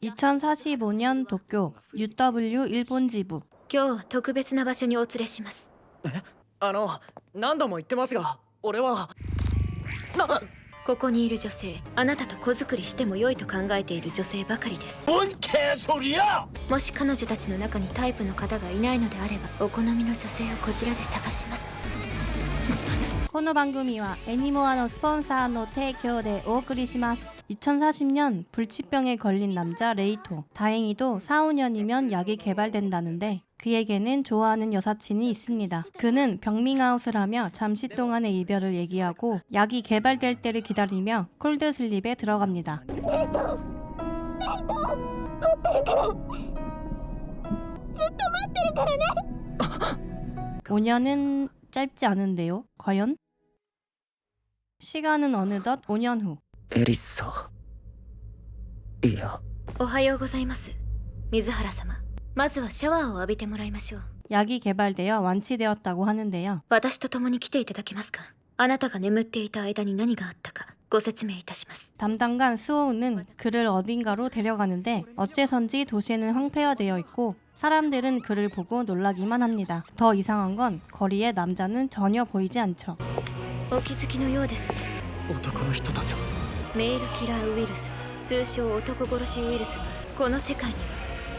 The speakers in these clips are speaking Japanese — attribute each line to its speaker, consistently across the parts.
Speaker 1: 2045년 도쿄 UW 일본 지부.
Speaker 2: 今日は特別な場所にお連れします。
Speaker 3: 何度も言ってますが、俺は
Speaker 2: ここにいる女性、あなたと子作りしても良いと考えている女性ばかりです。
Speaker 4: 뭔 개소리야!
Speaker 2: もし彼女たちの中にタイプの方がいないのであれば、お好みの女性をこちらで探します。
Speaker 1: この番組は애니모아のスポンサーの提供でお送りします。 2040년 불치병에 걸린 남자 레이토. 다행히도 4, 5년이면 약이 개발된다는데 그에게는 좋아하는 여사친이 있습니다. 그는 병밍아웃을 하며 잠시 동안의 이별을 얘기하고 약이 개발될 때를 기다리며 콜드슬립에 들어갑니다. 5년은 짧지 않은데요. 과연? 시간은 어느덧 5년 후.
Speaker 3: エリッサ。いや、
Speaker 2: おはようございます、水原様。まずはシャワーを浴びてもらいましょう。
Speaker 1: 약이 개발되어 완치되었다고 하는데요.
Speaker 2: 私と共に来ていただけますか。あなたが眠っていた間に何があったかご説明いたします。
Speaker 1: 담당관 스오우는 그를 어딘가로 데려가는데 어째선지 도시는 황폐화되어 있고 사람들은 그를 보고 놀라기만 합니다. 더 이상한 건 거리에 남자는 전혀 보이지 않죠.
Speaker 2: お気づきのようですね。
Speaker 3: 男の人たちは
Speaker 2: メールキラーウイルス、通称男殺しウイルスはこの世界に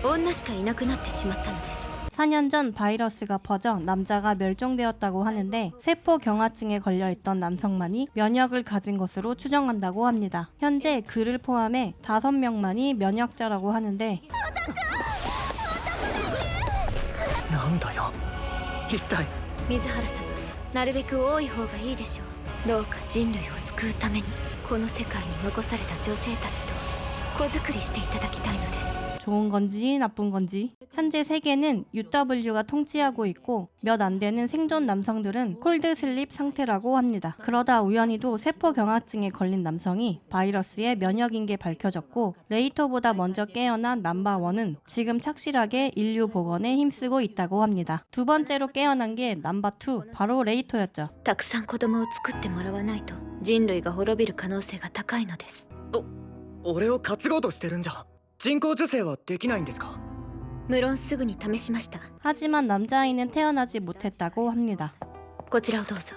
Speaker 2: は女しかいなくなってしまったのです。
Speaker 1: 4년 전 바이러스가 퍼져 남자가 멸종되었다고 하는데 세포 경화증에 걸려있던 남성만이 면역을 가진 것으로 추정한다고 합니다. 현재 그를 포함해 5명만이 면역자라고 하는데
Speaker 3: なんだよ一体。
Speaker 2: 水原様、なるべく多い方がいいでしょう。どうか人類を救うためにこの世界に残された女性たちと子作りしていただきたいのです。
Speaker 1: 좋은 건지 나쁜 건지. 현재 세계는 UW가 통치하고 있고 몇 안 되는 생존 남성들은 콜드슬립 상태라고 합니다. 그러다 우연히도 세포 경화증에 걸린 남성이 바이러스에 면역인 게 밝혀졌고 레이토보다 먼저 깨어난 넘버원은 지금 착실하게 인류 복원에 힘쓰고 있다고 합니다. 두 번째로 깨어난 게 넘버2, 바로 레이토였죠.
Speaker 2: たくさん子供を作ってもらわないと人類が滅びる可能性が高いのです。
Speaker 3: 俺を担ごうとしてるんじゃ。人工授精はできないんですか。
Speaker 2: 無論すぐに試しました。
Speaker 1: 하지만 남자아이는 태어나지 못했다고 합니다.
Speaker 2: こちらをどうぞ。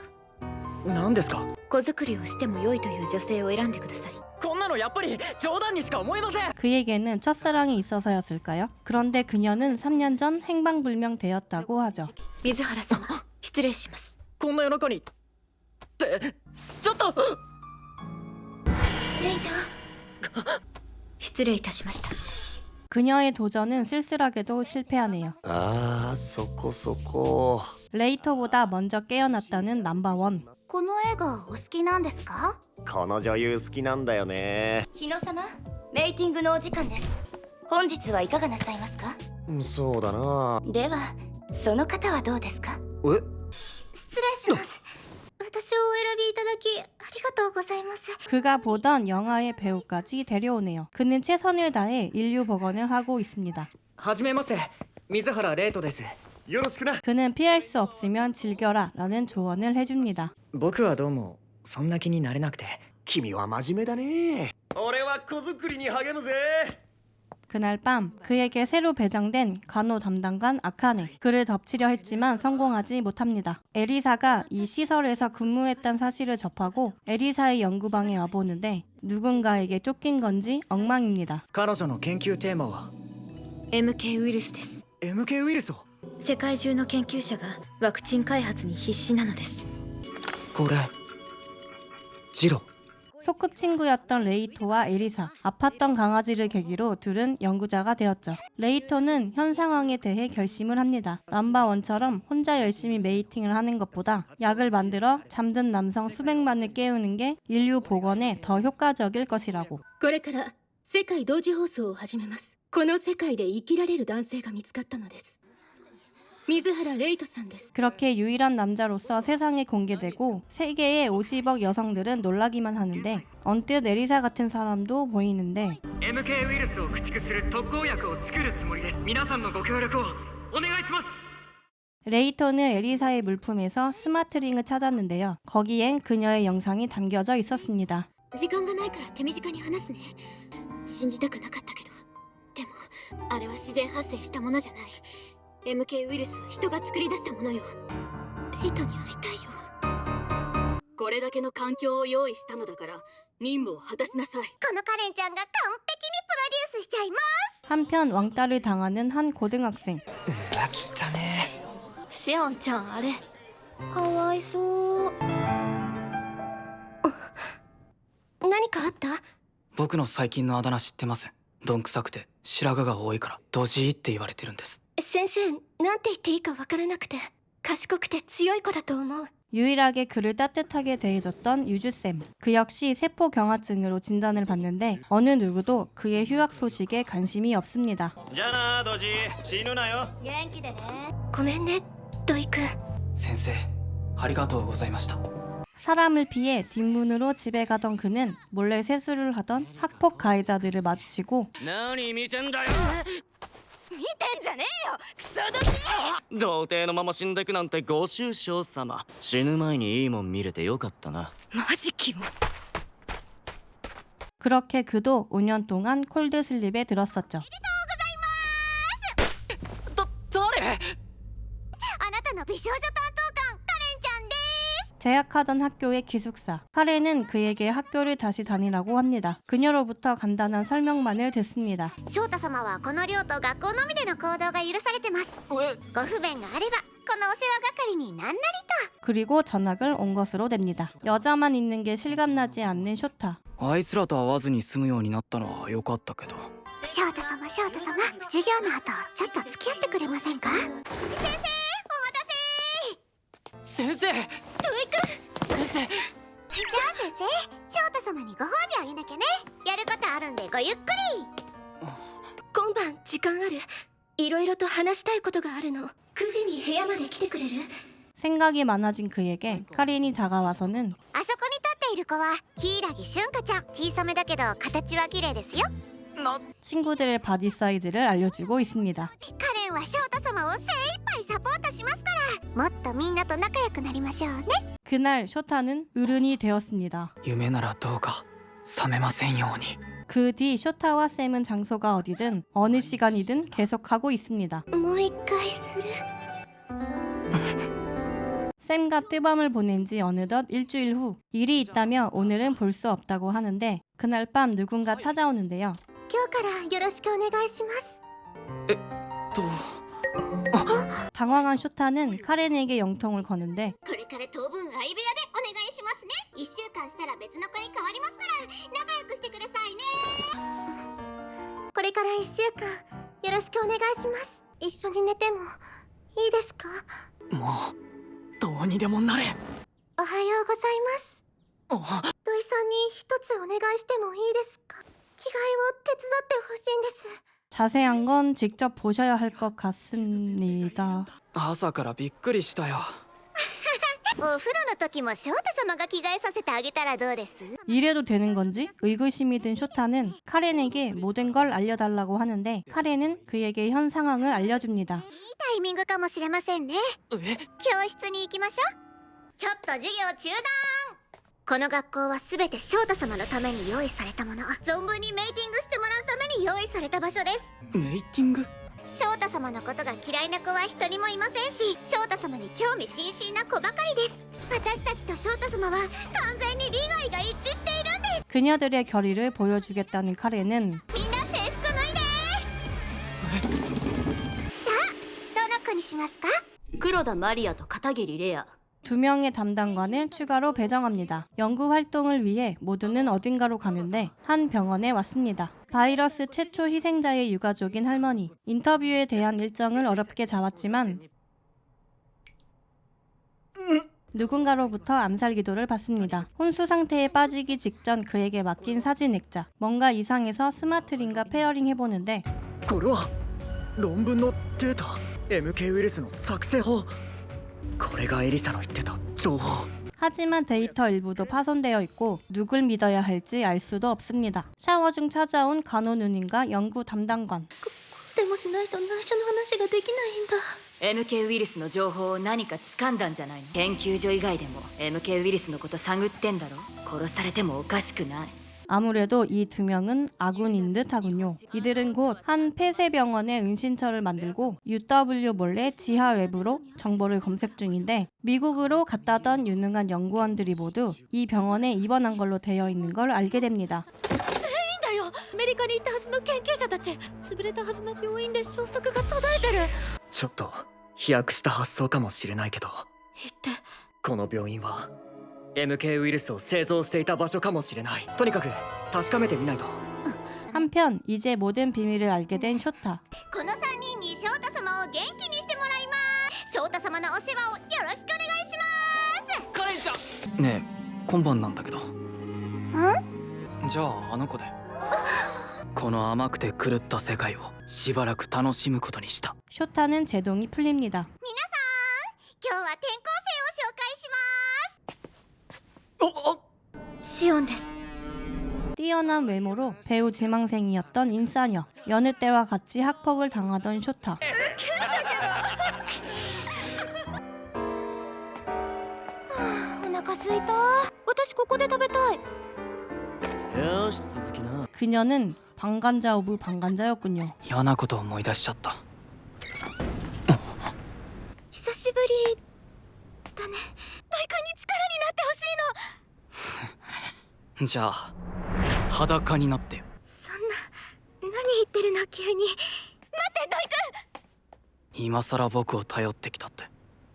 Speaker 3: 何ですか。
Speaker 2: 子作りをしても良いという女性を選んでください。
Speaker 3: こんなのやっぱり冗談にしか思えません。
Speaker 1: 그에게는 첫사랑이 있어서였을까요? 그런데 그녀는 3년 전 행방불명되었다고 하죠.
Speaker 2: 水原様、失礼します。
Speaker 3: こんな夜中にってちょっと。
Speaker 2: レイト失礼いたしました。
Speaker 1: 그녀의 도전은 쓸쓸하게도 실패하네요.
Speaker 4: ああ、そこそこ。
Speaker 1: 레이토보다 먼저 깨어났다는 넘버원.
Speaker 5: この映画お好きなんですか？
Speaker 4: この女優好きなんだよね。
Speaker 5: 日野様、メイティングのお時間です。本日はいかがなさいますか？
Speaker 4: そうだな。
Speaker 5: では、その方はどうですか？
Speaker 4: え、
Speaker 5: 失礼します。私をお選びいただきありがとうございます。
Speaker 1: 그가 보던 영화의 배우까지 데려오네요. 그는 최선을 다해 인류 복원을 하고 있습니다.
Speaker 3: はじめまして、水原レイトです。
Speaker 4: よろしくな。
Speaker 1: 그는 피할 수 없으면 즐겨라 라는 조언을 해줍니다.
Speaker 3: 僕はどうもそんな気になれなくて。
Speaker 4: 君は真面目だね。俺は子作りに励むぜ。
Speaker 1: 그날 밤 그에게 새로 배정된 간호 담당관 아카네. 그를 덮치려 했지만 성공하지 못합니다. 에리사가 이 시설에서 근무했던 사실을 접하고 에리사의 연구방에 와보는데 누군가에게 쫓긴 건지 엉망입니다.
Speaker 3: 彼女の研究テーマは
Speaker 2: MK ウイルスです。
Speaker 3: MK ウイルスを。
Speaker 2: 世界中の研究者がワクチン開発に必死なのです。
Speaker 3: これジロ。
Speaker 1: 소꿉친구였던 레이토와 에리사, 아팠던 강아지를 계기로 둘은 연구자가 되었죠. 레이토는 현 상황에 대해 결심을 합니다. 넘버원처럼 혼자 열심히 메이팅을 하는 것보다 약을 만들어 잠든 남성 수백만을 깨우는 게 인류 복원에 더 효과적일 것이라고.
Speaker 6: これから世界同時放送を始めます。この世界で生きられる男性が見つかったのです。水原レイトさんです。
Speaker 1: 그렇게 유일한 남자로서 세상에 공개되고 세계의 50억 여성들은 놀라기만 하는데 언뜻 에리사 같은 사람도 보이는데
Speaker 3: MK ウイルスを駆逐する特効薬を作るつもりです。皆さんのご協力をお願いします。
Speaker 1: 레이토는 에리사의 물품에서 스마트링을 찾았는데요. 거기엔 그녀의 영상이 담겨져 있었습니다.
Speaker 5: 時間がないから手短に話すね。信じたくなかったけど
Speaker 2: れは自然発生したものじゃない。 MK ウイルスは人が作り出したものよ。レイトに会いたいよ。これだけの環境を用意したのだから任務を果たしなさい。
Speaker 5: このカレンちゃんが完璧にプロデュースしちゃいます。
Speaker 1: 한편 왕따를 당하는 한 고등학생.
Speaker 4: うわきったね
Speaker 2: シオンちゃんあれ
Speaker 5: かわいそう。何かあった？
Speaker 7: 僕の最近のあだ名知ってます。どんくさくて白髪が多いからドジーって言われてるんです。
Speaker 5: 先生、なんて言っていいかわからなくて。賢くて強い子だと思う。
Speaker 1: 유일하게 그를 따뜻하게 대해줬던 유주쌤. 그 역시 세포경화증으로 진단을 받는데 어느 누구도 그의 휴학 소식에 관심이 없습니다.
Speaker 4: じゃあなドジ死ぬなよ
Speaker 5: 元気でね。ごめんね、土井くん。
Speaker 7: 先生、ありがとうございました。
Speaker 1: 사람을 피해 뒷문으로 집에 가던 그는 몰래 세수를 하던 학폭 가해자들을 마주치고
Speaker 3: 何見てんだよ。
Speaker 2: 見てんじゃねえよクソドジ。
Speaker 3: 童貞のまま死んでくなんてご愁傷様。死ぬ前にいいもん見れてよかったな。
Speaker 2: マジキモ。
Speaker 1: 그렇게 그도 5년 동안 콜드슬립에 들었었죠.
Speaker 3: 誰？
Speaker 5: あなたの美少女担当官、カレンちゃんです。
Speaker 1: 재학하던 학교의 기숙사. 카렌은 그에게 학교를 다시 다니라고 합니다. 그녀로부터 간단한 설명만을 듣습니다.
Speaker 5: 翔太様はこの寮と学校のみでの行動が許されてます。ご不便があればこのお世話係になんなりと。
Speaker 1: 그리고 전학을 온 것으로 됩니다. 여자만 있는 게 실감나지 않는 쇼타.
Speaker 7: あいつらと会わずに済むようになったのは良かったけど。
Speaker 5: 翔太様、翔太様、授業の後ちょっと付き合ってくれませんか？先生、お待たせ。
Speaker 3: 先生。
Speaker 5: 土井くん。
Speaker 3: 先生。
Speaker 5: じゃあ先生、翔太様にご褒美あげなきゃね。やることあるんでごゆっくり。
Speaker 6: 今晩時間ある？いろいろと話したいことがあるの。9時に部屋まで来てくれる？
Speaker 1: 생각이 많아진 그에게 카렌이 다가와서는
Speaker 5: あそこに立っている子は柊俊香ちゃん。小さめだけど形は綺麗ですよ。
Speaker 1: 친구들의 바디 사이즈를 알려주고 있습니다.
Speaker 5: カレンは翔太様を精一杯サポートしますから、もっとみんなと仲良くなりましょうね。
Speaker 1: 그날 쇼타는 어른이 되었습니다.
Speaker 7: 夢ならどうか覚めませんように。
Speaker 1: 그 뒤 쇼타와 샘은 장소가 어디든 어느 시간이든 계속하고 있습니다.
Speaker 6: もう一回する？
Speaker 1: 샘과 뜨밤을 보낸 지 어느덧 일주일 후. 일이 있다며 오늘은 볼 수 없다고 하는데 그날 밤 누군가 찾아오는데요.
Speaker 5: 今日からよろしくお願いします。
Speaker 7: と
Speaker 1: 당황한 쇼타는 카렌에게 영통을 거는데
Speaker 5: これから当分相部屋でお願いしますね。1週間したら別の子に変わりますから仲良くしてくださいね。これから1週間よろしくお願いします。一緒に寝てもいいですか？
Speaker 7: もうどうにでもなれ。
Speaker 5: おはようございます。
Speaker 7: お
Speaker 5: 土井さんに一つお願いしてもいいですか？着替えを手伝ってほしいんです。
Speaker 1: 자세한 건 직접 보셔야 할 것 같습니다.
Speaker 7: 朝からびっくりしたよ。
Speaker 5: お風呂の時も翔太様が着替えさせてあげたらどうです？
Speaker 1: 이래도 되는 건지 의구심이 든 쇼타는 카렌에게 모든 걸 알려달라고 하는데 카렌은 그에게 현 상황을 알려줍니다.
Speaker 5: いいタイミングかもしれませんね。教室に行きましょう。ちょっと授業中断。この学校は全て翔太様のために用意されたもの。存分にメイティングしてもらうために用意された場所です。
Speaker 7: メイティング？
Speaker 5: 翔太様のことが嫌いな子は一人もいませんし、翔太様に興味津々な子ばかりです。私たちと翔太様は完全に利害が一致しているんです。
Speaker 1: 그녀들의 결의를 보여주겠다는 카렌은
Speaker 5: みんな制服脱いで。さあ、どの子にしますか？
Speaker 2: 黒田マリアと片桐レア。
Speaker 1: 두 명의 담당관을 추가로 배정합니다. 연구 활동을 위해 모두는 어딘가로 가는데 한 병원에 왔습니다. 바이러스 최초 희생자의 유가족인 할머니. 인터뷰에 대한 일정을 어렵게 잡았지만 누군가로부터 암살 기도를 받습니다. 혼수 상태에 빠지기 직전 그에게 맡긴 사진 액자. 뭔가 이상해서 스마트링과 페어링 해보는데
Speaker 4: これは論文のデータ MK ウイルスの作成法これがエリサの言ってた情報
Speaker 1: 하지만 데이터 일부도 파손되어 있고 누굴 믿어야 할지 알 수도 없습니다. 샤워 중 찾아온 간호누님과 연구 담당관.
Speaker 6: でもしないと内緒の話ができないんだ。
Speaker 2: MK ウイルスの情報を何か掴んだんじゃないの？研究所以外でも MK ウイルスのこと探ってんだろ。殺されてもおかしくない。
Speaker 1: 아무래도 이 두 명은 아군인 듯 하군요. 이들은 곧 한 폐쇄병원의 은신처를 만들고 UW 몰래 지하 외부로 정보를 검색 중인데 미국으로 갔다던 유능한 연구원들이 모두 이 병원에 입원한 걸로 되어 있는 걸 알게 됩니다.
Speaker 6: アメリカにいたはずの研究者たち潰れたはずの病院で消息が途絶えてる
Speaker 4: ちょっと飛躍した発想かもしれないけど、
Speaker 6: 言って
Speaker 4: この病院は MK ウイルスを製造していた場所かもしれない。とにかく確かめてみないと。
Speaker 1: 한편 이제 모든 비밀을 알게 된 쇼타.
Speaker 5: この3人に翔太様を元気にしてもらいます翔太様のお世話をよろしくお願いします
Speaker 7: カレンちゃんねえ今晩なんだけどじゃああの子でこの甘くて狂った世界をしばらく楽しむことにした。
Speaker 1: 쇼타는 제동이 풀립니다.
Speaker 5: 今日は転校生を紹介します
Speaker 7: おお
Speaker 6: シオンです
Speaker 1: 뛰어난 외모로 배우 지망생이었던 인싸녀. 여느 때와 같이 학폭을 당하던 쇼타.
Speaker 5: お腹すいた私ここで食べたい
Speaker 4: よし続きな。
Speaker 1: 그녀는 방간자 오브 방간자였군요.
Speaker 7: 嫌なことを思い出しちゃった。
Speaker 5: 久しぶりだね大会に力になってほしいの
Speaker 7: じゃあ裸になってよ。
Speaker 5: そんな何言ってるの急に待って大君
Speaker 7: 今さら僕を頼ってきたって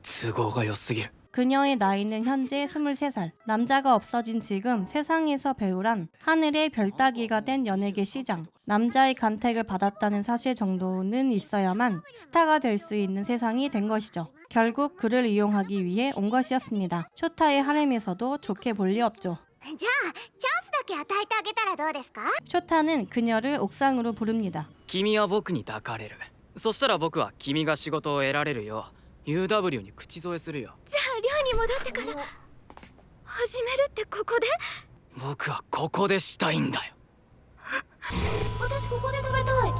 Speaker 7: 都合が良すぎる。
Speaker 1: 그녀의 나이는 현재 23살. 남자가 없어진 지금 세상에서 배우란 하늘의 별따기가 된 연예계 시장. 남자의 간택을 받았다는 사실 정도는 있어야만 스타가 될 수 있는 세상이 된 것이죠. 결국 그를 이용하기 위해 온 것이었습니다. 쇼타의 하렘에서도 좋게 볼 리 없죠.
Speaker 5: じゃあチャンスだけ与えてあげたらどうですか
Speaker 1: 쇼타는 그녀를 옥상으로 부릅니다.
Speaker 7: 君は僕に抱かれる。そしたら僕は君が仕事を得られるよう UW に口添えするよ。
Speaker 5: じゃあ寮に戻ってから始めるってここで
Speaker 7: 僕はここでしたいんだよ。
Speaker 5: 私ここで食べたい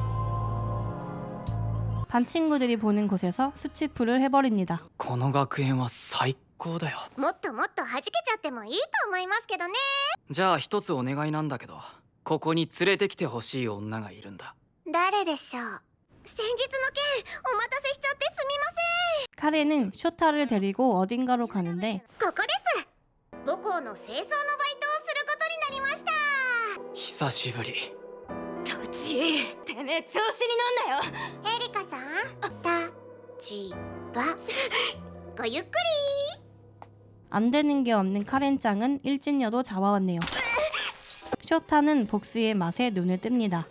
Speaker 1: 반 친구들이 보는 곳에서 스치프를 해버립니다.
Speaker 7: この学園は最高だよ。
Speaker 5: もっともっと弾けちゃってもいいと思いますけどね
Speaker 7: じゃあ一つお願いなんだけど、ここに連れてきてほしい女がいるんだ。
Speaker 5: 誰でしょう先日の件お待たせしちゃってすみま
Speaker 1: 카렌은 쇼타를 데리고 어딘가로 가는데
Speaker 5: せんここです母校の清掃のバイトをすることになりました
Speaker 7: 久しぶり。
Speaker 6: トチてめえ調子になんなよ
Speaker 5: エリカさん立場ごゆっくり
Speaker 1: 안 되는 게 없는 카렌짱은 일진녀도 잡아왔네요. 쇼타는 복수의 맛에 눈을 뜹니다.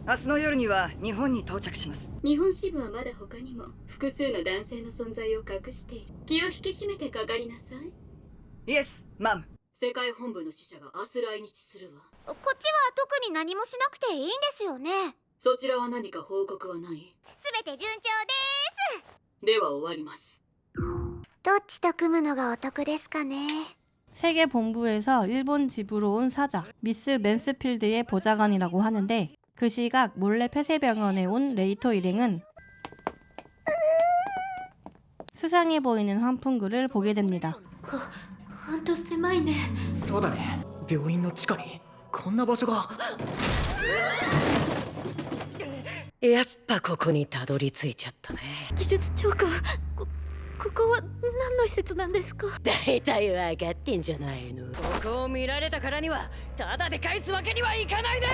Speaker 8: 明日の夜には日本に到着します。
Speaker 2: 日本支部はまだ他にも複数の男性の存在を隠している。気を引き締めてかかりなさい。
Speaker 8: イエス、マム。
Speaker 2: 世界本部の使者が明日来日するわ。
Speaker 5: こっちは特に何もしなくていいんですよね
Speaker 2: そちらは何か報告はない？
Speaker 5: すべて順調です
Speaker 2: では終わります。
Speaker 5: どっちと組むのがお得ですかね
Speaker 1: 세계 본부에서 일본 집으로 온 사자 미스 맨스필드의 보좌관이라고 하는데 그 시각 몰래 폐쇄병원에 온 레이토 일행은 수상해 보이는 환풍구를 보게 됩니다.
Speaker 6: ほんと狭いね
Speaker 4: そうだね。病院の地下にこんな場所が。
Speaker 8: やっぱここにたどり着いちゃったね。
Speaker 6: 技術長官ここは何の施設なんですか
Speaker 8: 大体わかってんじゃないの。ここを見られたからにはただで返すわけにはいかないで。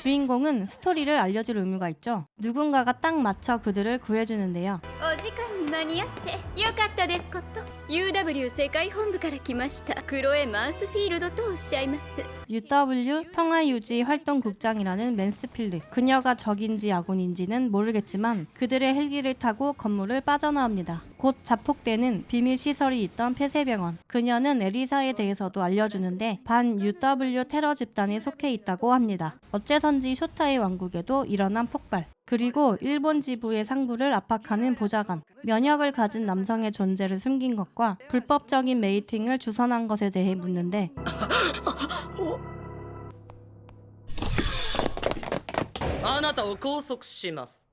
Speaker 1: 주인공은 스토리를 알려줄 의무가 있죠. 누군가가 딱 맞춰 그들을 구해주는데요.
Speaker 6: お時間に間に合ってよかったですこと UW 世界本部から来ましたクロエ・マースフィールドとおっしゃいます
Speaker 1: UW 평화유지 활동국장이라는 맨스필드. 그녀가 적인지 아군인지는 모르겠지만 그들의 헬기를 타고 건물을 빠져나옵니다. 곧 자폭되는 비밀 시설이 있던 폐쇄병원. 그녀는 에리사에 대해서도 알려주는데 반 UW 테러 집단에 속해 있다고 합니다. 어째선지 쇼타의 왕국에도 일어난 폭발. 그리고 일본 지부의 상부를 압박하는 보좌관. 면역을 가진 남성의 존재를 숨긴 것과 불법적인 메이팅을 주선한 것에 대해 묻는데
Speaker 8: あなたを拘束します。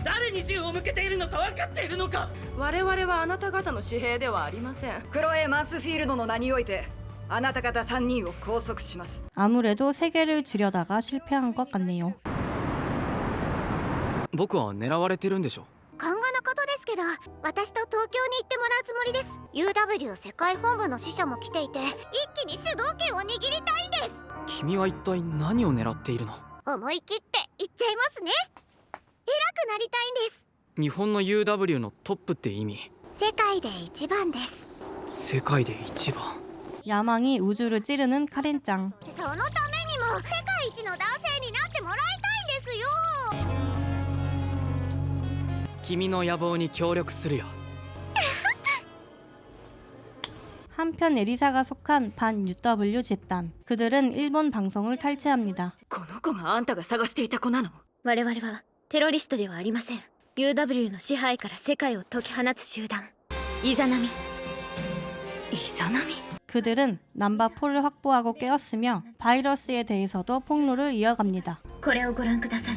Speaker 8: 誰に銃を向けているのか分かっているのか。
Speaker 9: 我々はあなた方の私兵ではありません。
Speaker 10: クロエ・マスフィールドの名においてあなた方3人を拘束します。
Speaker 1: 아무래도 세계를 지려다가 실패한 것 같네요.
Speaker 7: 僕は狙われてるんでしょ。
Speaker 5: 今後のことですけど、私と東京に行ってもらうつもりです。 UW 世界本部の使者も来ていて、一気に主導権を握りたいんです。
Speaker 7: 君は一体何を狙っているの？
Speaker 5: 思い切って言っちゃいますね。偉くなりたいんです。
Speaker 7: 日本の UW のトップって意味？
Speaker 5: 世界で一番です。
Speaker 7: 世界で一番。
Speaker 1: 야망이 우주를 찌르는 카렌짱.
Speaker 5: そのためにも世界一の男性になってもらいたいんですよ。
Speaker 7: 君の野望に協力するよ。
Speaker 1: 한편 에리사가 속한 반 UW 집단. 그들은 일본 방송을 탈취합니다.
Speaker 10: この子があんたが探していた子なの？
Speaker 5: 我々はテロリストではありません。 UW の支配から世界を解き放つ集団イザナミ。
Speaker 10: イザナミ？
Speaker 1: 그들은 남바포를 확보하고 깨었으며 바이러스에 대해서도 폭로를 이어갑니다.
Speaker 5: これをご覧ください。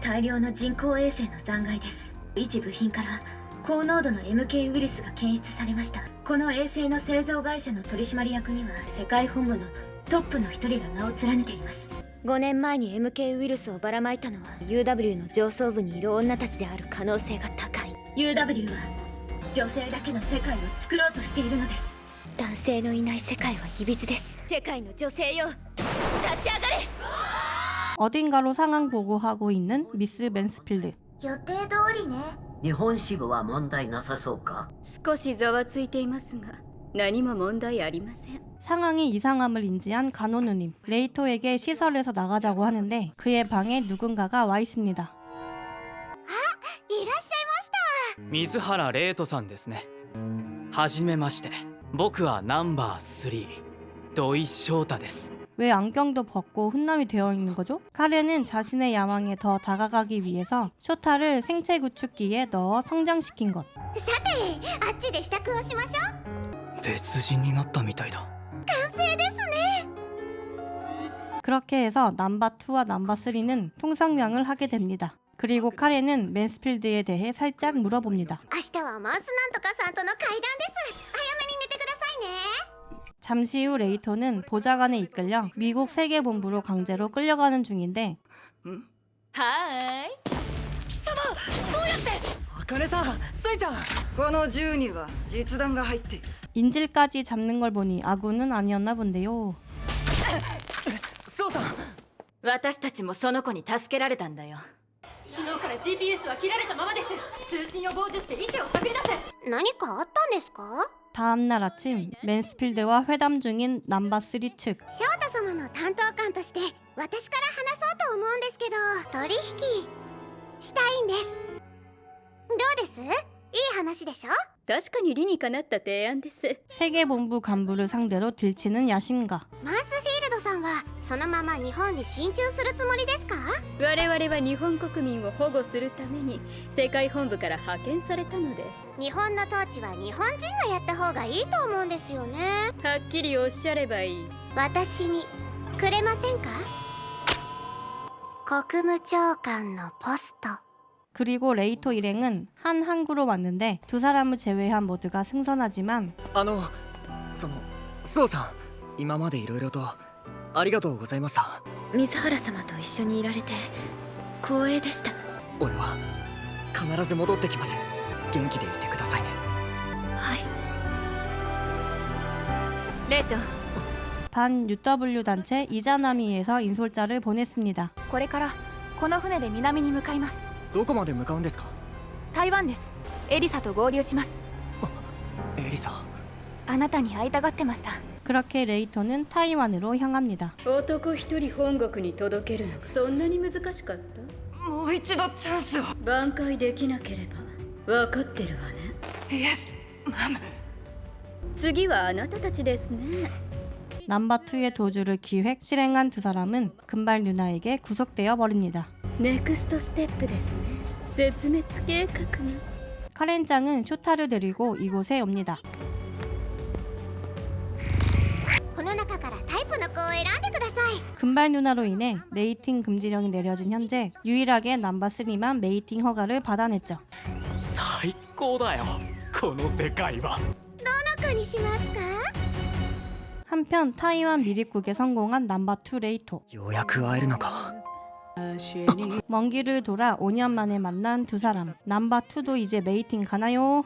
Speaker 5: 大量の人工衛星の残骸です。一部品から高濃度の MK ウイルスが検出されました。この衛星の製造会社の取締役には世界本部のトップの一人が名を連ねています。5年前に MK ウイルスをばらまいたのは UW の上層部にいる女たちである可能性が高い。 UW は女性だけの世界を作ろうとしているのです。男性のいない世界はいびつです。世界の女性よ、立ち上がれ。
Speaker 1: 어딘가로 상황 보고하고 있는 미스 맨스필드.
Speaker 5: 予定通りね。
Speaker 11: 日本支部は問題なさそうか？
Speaker 8: 少しざわついていますが何も問題ありません。
Speaker 1: 상황이 이상함을 인지한 간호 누님. 레이토에게 시설에서 나가자고 하는데 그의 방에 누군가가 와 있습니다.
Speaker 5: いらっしゃいました。
Speaker 7: 水原レイトさんですね。はじめまして。僕はナンバー3土井翔太です。
Speaker 1: 왜 안경도 벗고 훈남이 되어 있는 거죠? 카렌은 자신의 야망에 더 다가가기 위해서 쇼타를 생체 구축기에 넣어 성장시킨 것.
Speaker 5: さて、あっちで支度をしましょう。
Speaker 7: 別人になったみたいだ。
Speaker 5: 完成ですね。
Speaker 1: 그렇게 해서 넘버2와 넘버3는 통성명을 하게 됩니다. 그리고 카렌은 맨스필드에 대해 살짝 물어봅니다.
Speaker 5: 明日はマンスなんとかさんとの会談です。早めに寝てくださいね。
Speaker 1: 잠시 후 레이토는 보좌관에 이끌려 미국 세계본부로 강제로 끌려가는 중인데
Speaker 10: はーい。貴様、どうやって？茜さん、スイちゃん。この銃には実弾が入っている。
Speaker 1: 인질까지 잡는 걸 보니 아군은 아니었나 본데요.
Speaker 10: そうさん。私たちもその子に助けられたんだよ。昨日から GPS は切られたままです。通信を傍受して位置を探り出せ。何かあったんですか？
Speaker 1: 다음날 아침 맨스필드와 회담 중인 넘버3 측.
Speaker 5: 翔太様の担当官として私から話そうと思うんですけど、取引したいんです。どうです？いい話でしょ？
Speaker 8: 確かに理にかなった提案です。
Speaker 1: 세계본부 간부를 상대로 들치는 야심가.
Speaker 5: マンスフィールドさんはそのまま日本に進駐するつもりですか？
Speaker 8: 我々は日本国民を保護するために世界本部から派遣されたのです。
Speaker 5: 日本の統治は日本人がやった方がいいと思うんですよね。
Speaker 8: はっきりおっしゃればいい。
Speaker 5: 私にくれませんか？国務長官のポスト。
Speaker 1: 그리고 레이토 일행은 한 항구로 왔는데 두 사람을 제외한 모두가 승선하지만
Speaker 4: そのそうさん、今までいろいろとありがとうございました。
Speaker 5: 水原様と一緒にいられて光栄でした。
Speaker 4: 俺は必ず戻ってきます。元気でいてくださいね。
Speaker 5: はい。
Speaker 10: レイト。
Speaker 1: 반 UW 단체 이자나미에서 인솔자를 보냈습니다.
Speaker 9: これからこの船で南に向かいます。
Speaker 4: どこまで向かうんですか？
Speaker 9: 台湾です。エリサと合流します。
Speaker 4: エリサ。
Speaker 9: あなたに会いたがってました。
Speaker 1: 그렇게 레이토는 타이완으로 향합니다.
Speaker 8: 男一人本国に届けるのがそんなに難しかった？
Speaker 10: もう一度チャンスを。
Speaker 8: 挽回できなければ分かってるわね。
Speaker 10: イエス、マム。
Speaker 8: 次はあなたたちですね。
Speaker 1: 넘버2의 도주를 기획 실행한 두 사람은 금발 누나에게 구속되어 버립니다.
Speaker 8: ネクストステップですね。絶滅計画の。
Speaker 1: 카렌짱은 쇼타를 데리고 이곳에 옵니다.
Speaker 5: この中からタイプの子を選んでください。
Speaker 1: 금발 누나로 인해 메이팅 금지령이 내려진 현재 유일하게 넘버 3만 메이팅 허가를 받아냈죠.
Speaker 7: 最高だよこの世界は。
Speaker 5: どの子にしますか？
Speaker 1: 한편 타이완 미립국에 성공한 넘버 2 레이토.
Speaker 4: ようやく会えるのか。
Speaker 1: 먼 길을 돌아 5년 만에 만난 두 사람. 넘버 2도 이제 메이팅 가나요?